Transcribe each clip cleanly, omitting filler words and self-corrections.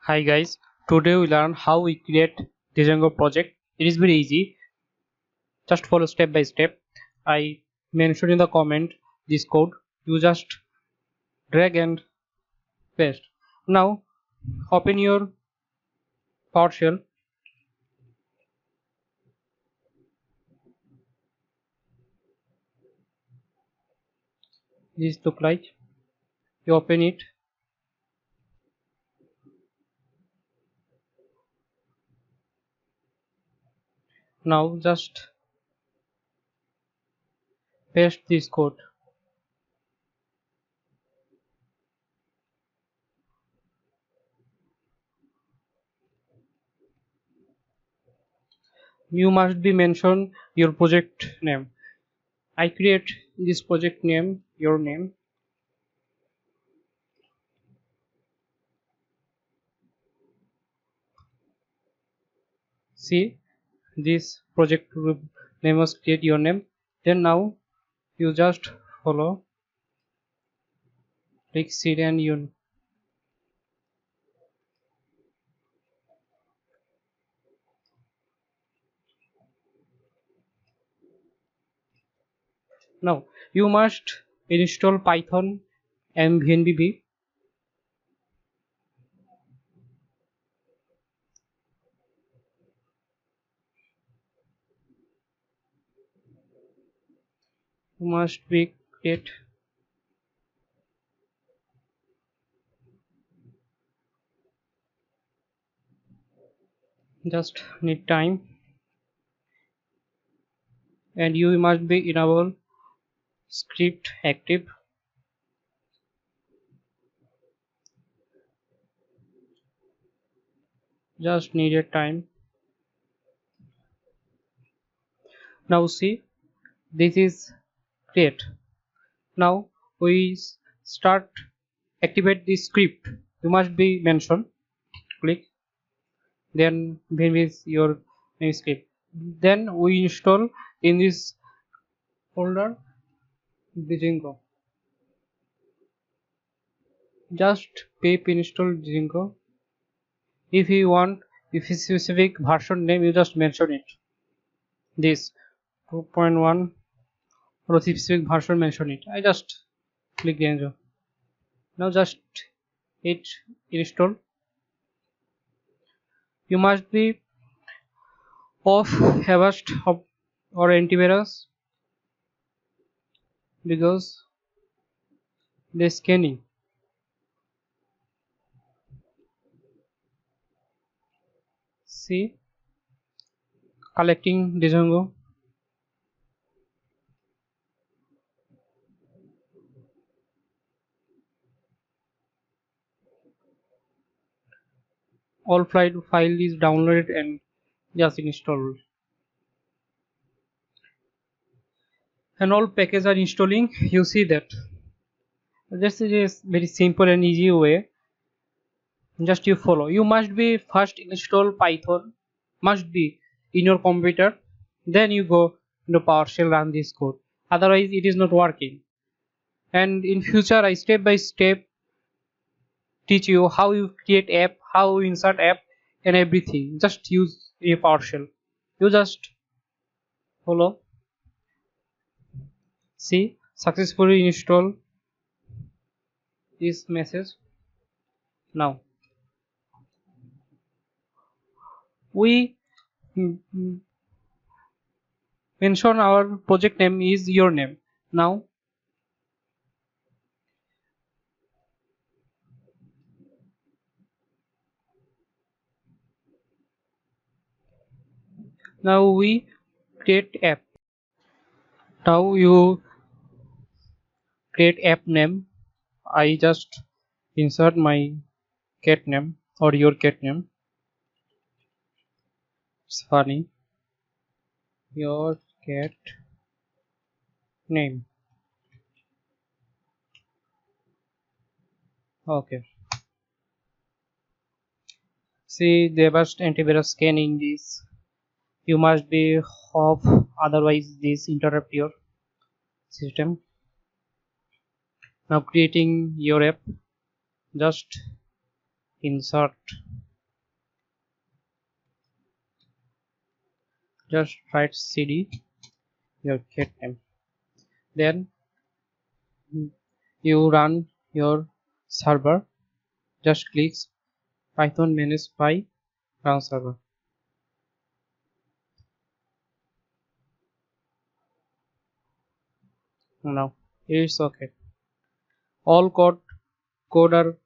Hi guys, today we learn how we create Django project. It is very easy. Just follow step by step. I mentioned in the comment this code. You just drag and paste. Now open your PowerShell. This look like. You open it. Now just paste this code. You must be mention your project name. I create this project name, your name. See, this project name was create your name. Then now you just follow, click seed and you. Now you must install Python and venv. You must be create. Just need time, and you must be enable script active. Just needed time. Now see, this is create. Now we start activate the script. You must be mentioned. Click. Then venv is your main script. Then we install in this folder Django. Just pip install Django. If you want, if it's specific version name, you just mention it. This 2.1 or specific version, mention it. I just click Django. Now just hit install. You must be off Avast or antivirus because the scanning. See, collecting Django. All file is downloaded and just installed, and all packages are installing. You see that this is very simple and easy way. Just you follow. You must be first install Python, must be in your computer, then you go into PowerShell, run this code, otherwise it is not working. And in future I step by step teach you how you create app, how you insert app and everything. Just use a PowerShell. You just follow. See, successfully install this message. Now we mention our project name is your name. Now we create app. Now you create app name. I just insert my cat name or your cat name. It's funny. Your cat name. Okay. See, the best antivirus scanning this. You must be off, otherwise this interrupt your system. Now creating your app, just insert just write cd your cat name, then you run your server, just click python manage.py runserver. Now it's okay. All code are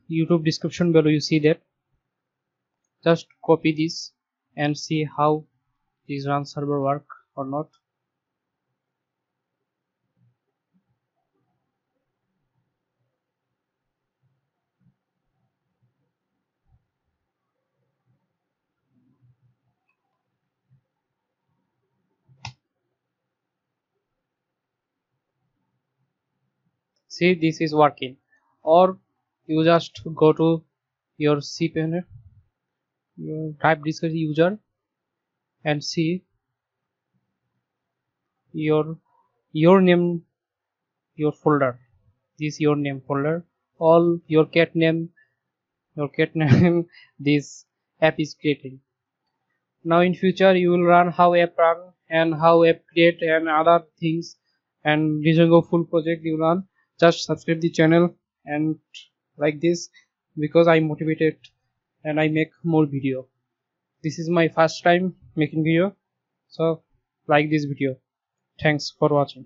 YouTube description below, you see that. Just copy this and see how this run server work or not. See, this is working. Or you just go to your cPanel, you type this as user and see your name, your folder. This your name folder. All your cat name this app is creating. Now in future you will run how app run and how app create and other things, and django full project you run. Just subscribe the channel and like this, because I motivated and I make more video. This is my first time making video, so like this video. Thanks for watching.